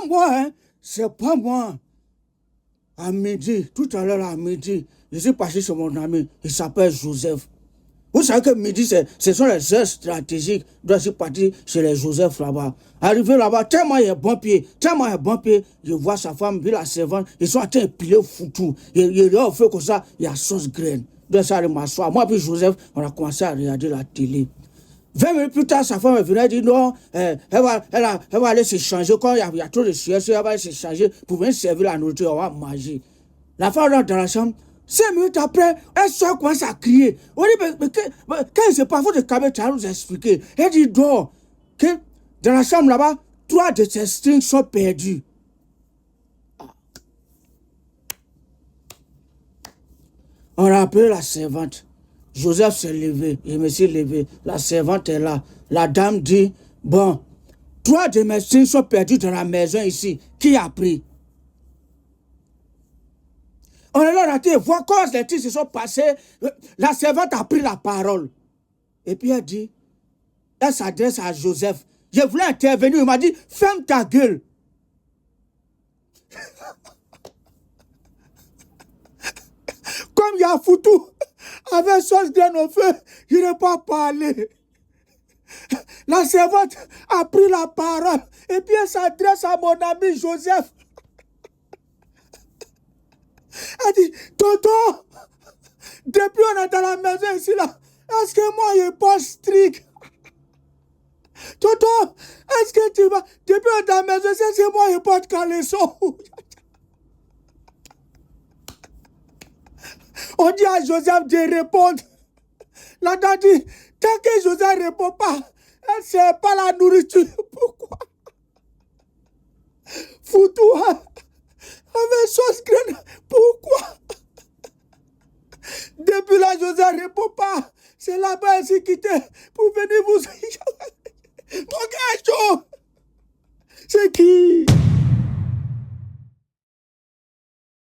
moi, hein, c'est pas moi. À midi, tout à l'heure à midi, je suis passé chez mon ami, il s'appelle Joseph. Vous savez que midi, ce sont les heures stratégiques. Je suis parti chez les Joseph là-bas. Arrivé là-bas, tellement il est bon pied, je vois sa femme, puis la servante, ils sont en train de piler foutu. Il a fait comme ça, il y a sauce graine. Donc ça, je m'assois. Moi, puis Joseph, on a commencé à regarder la télé. 20 minutes plus tard, sa femme est venue et dit non, elle va aller se changer. Quand il y a trop de sieste, elle va aller se changer pour venir servir la nourriture, on va manger. La femme rentre dans la chambre. 5 minutes après, elle sort, commence à crier. On dit, mais quand il se passe, il faut que Kabé nous expliquer. Elle dit, dehors, que dans la chambre là-bas, 3 de ses strings sont perdus. On a appelé la servante. Joseph s'est levé, je me suis levé. La servante est là. La dame dit, bon, 3 de mes strings sont perdus dans la maison ici. Qui a pris? On est là, on a voir comment les tirs se sont passés. La servante a pris la parole. Et puis elle dit, elle s'adresse à Joseph. Je voulais intervenir, il m'a dit, ferme ta gueule. Comme il y a foutu, avec sauce graine au feu, je n'ai pas parlé. La servante a pris la parole. Et puis elle s'adresse à mon ami Joseph. Elle dit, tonton, depuis on est dans la maison ici là, est-ce que moi je pas strict? Tonton, est-ce que tu vas, depuis on est dans la maison ici, est-ce que moi je porte caleçon? On dit à Joseph de répondre. La dame dit, tant que Joseph ne répond pas, elle ne sait pas la nourriture. Pourquoi? Fous-toi avec sauce graine. Pourquoi? Depuis là, Joseph ne répond pas. C'est là-bas qu'il s'est quitté pour venir vous... Mon gars, c'est qui?